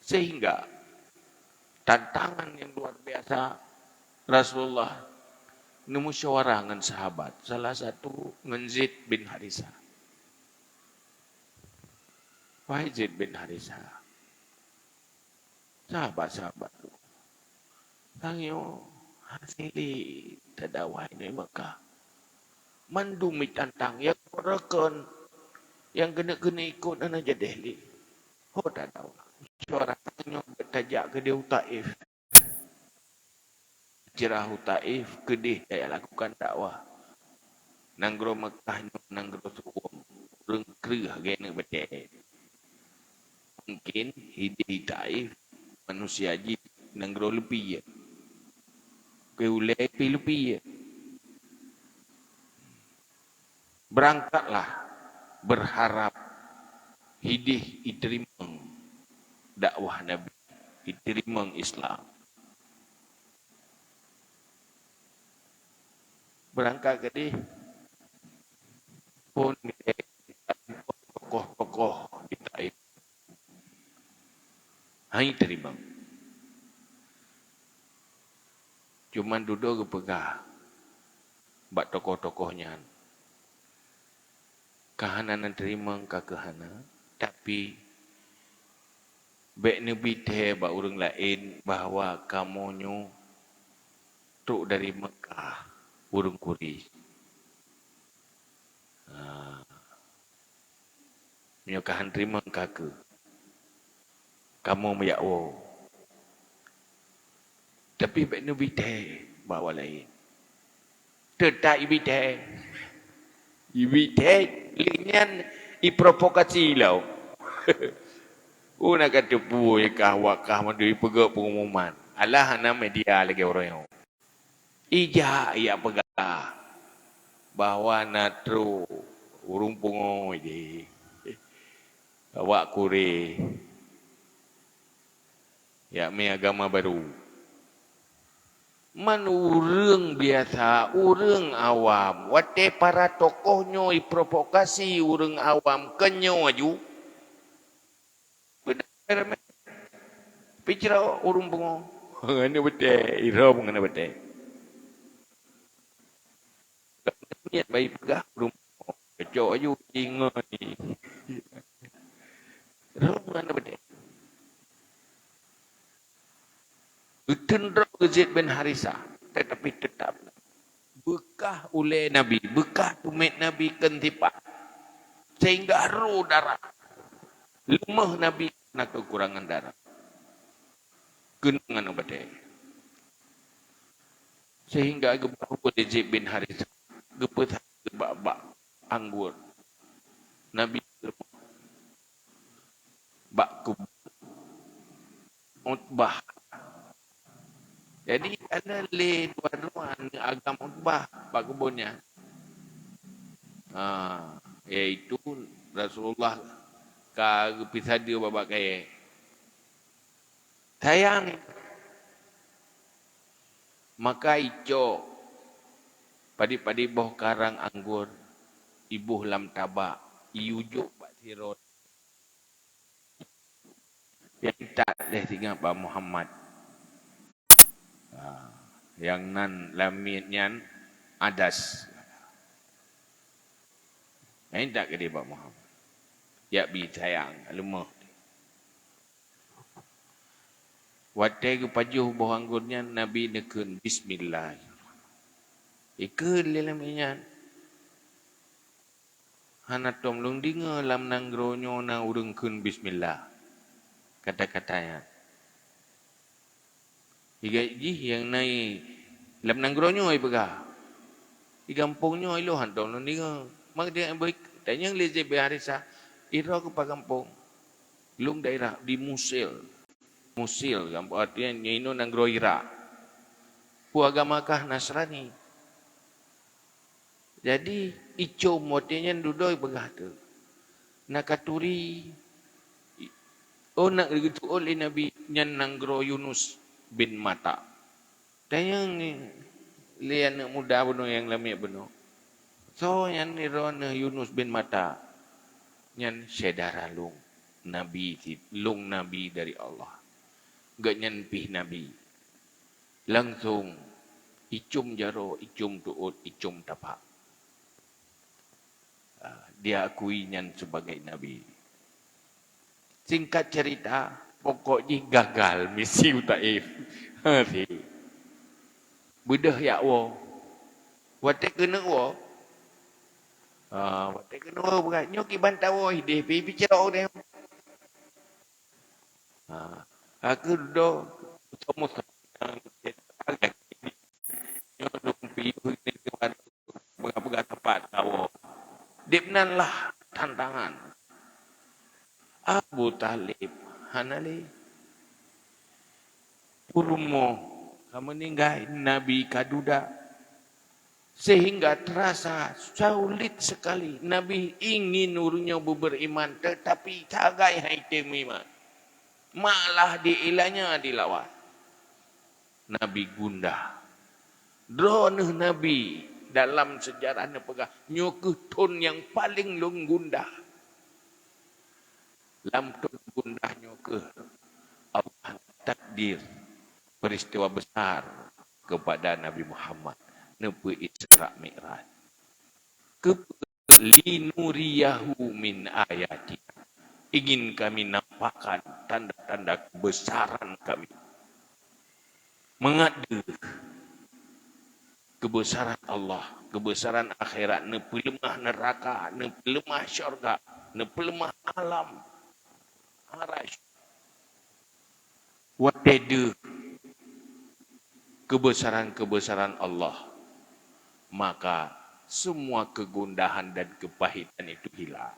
Sehingga tantangan yang luar biasa Rasulullah musyawarah dengan sahabat. Salah satu dengan Zaid bin Harisah. Wahai Zaid bin Harisah, sahabat-sahabat tu, tangyo hasili tadawai ni Mekah. Mandumi tantang yang merekon yang kena ikut dan aja dehli. Oh tak tahu. Suara tangyo bertajak ke dia Taif. Cerah Taif ke dia saya lakukan dakwah. Nanggro Mekah nanggro sukum. Rengkrih gena betul. Mungkin hidup Taif manusia jin nanggro lebih ya. Keulai pi lebih ya. Berangkatlah berharap hidup diterima dakwah Nabi, diterima Islam. Berangkat ke dia pun tokoh-tokoh di Taif. Hanya terima. Cuma duduk ke pegah. Bak tokoh-tokohnya. Kahana nan terima ke kahana. Tapi baik Nabi teh bak orang lain bahawa kamonyo tuk dari Mekah urung kuri. Menyokahan terima ke kamu meyakwo. Tapi baik Nabi teh bawa lain. Tetap ibi teh. Ibi teh linyan iprovokasi lau. Nak kata pu wakah mandui pegak pengumuman. Alah ana media lagi orang yang. Ija ia pegah bahwa natru urung pungo je. Awak kure. Ya me agama baru. Man urang biasa, urang awam. Wate para tokohnya provokasi urang awam kenyo aju. Benar. Bicara urung bungo. Ngene betul, ira ngene betul. Niat baik pegah urung bungo. Kecok aju ingai. Ira ngene betul. Cenderung ke Zaid bin Harisah. Tetapi tetap bekah oleh Nabi. Bekah tumit Nabi kentipak. Sehingga roh darah. Lemah Nabi kena kekurangan darah. Kenangan obatnya. Sehingga gebahu oleh Zaid bin Harisah. Gepetah gebak-bak anggur. Nabi bak kubur. Utbah. Jadi ada le dua-duaan agama Utbah bak kebunnya. Iaitu Rasulullah pisah dia babak kaya. Sayang. Maka ijo padi-padi boh karang anggur ibuh lam tabak iujuk bak sirot. Yang tak leh tinggal Pak Muhammad. Yang nan lamitnya adas. Yang tak ke dia Pak Muhammad. Ya bi sayang lemah. Watai ke pajuh boh anggurnya Nabi nekun bismillah. Ikut lelamnya. Hana tom lung dinga lam nanggronyo na urung kun bismillah. Kata-katanya. Iga yang naik lam nanggronyo ay pegah. Igampungnya ay lohan tom lung dinga. Mak dia baik. Tanya yang leze beharisa. Ira ke pagampung. Lung daerah di Musil. Musil. Gampang artinya nyino nanggro ira. Pu agamakah Nasrani. Jadi ico motinya duduk begah tu. Nakaturi. Nak begitu oleh Nabi nyan nanggro Yunus bin Mata. Tanya ni lian muda beno yang lamik beno. So yang ni ron Yunus bin Mata nyan sedara lung. Nabi lung Nabi dari Allah. Gak nyenpih Nabi. Langsung icum jaro, icum tuut, icum tapak. Dia akui nyan sebagai Nabi. Singkat cerita, pokoknya gagal misi Taif. Bedah ya wo. Watek kena wo. Watek kena wo berat. Nyoki bantah wo. Dia pergi bicara orang. Aku duduk. Sama-sama. Agak ini. Nyodong pergi ke mana. Berapa tempat tahu. Dipnanlah tantangan. Abu Talib. Hanali. Purumo. Kamu ninggai Nabi Kaduda. Sehingga terasa sulit sekali. Nabi ingin urunya beriman. Tetapi cagai haitim iman. Malah diilahnya dilawat. Nabi gundah. Droneh Nabi dalam sejarah nepegah. Nyokutun yang paling long gundah. Lamtun gundah nyokuh. Allah takdir. Peristiwa besar kepada Nabi Muhammad. Nepu Isra Mi'raj. Linuriyahu min ayati. Ingin kami nampakkan tanda-tanda kebesaran kami. Mengadu kebesaran Allah, kebesaran akhirat, nepu lemah neraka, nepu lemah syurga, nepu lemah alam. Arash. Watedu kebesaran-kebesaran Allah. Maka semua kegundahan dan kepahitan itu hilang.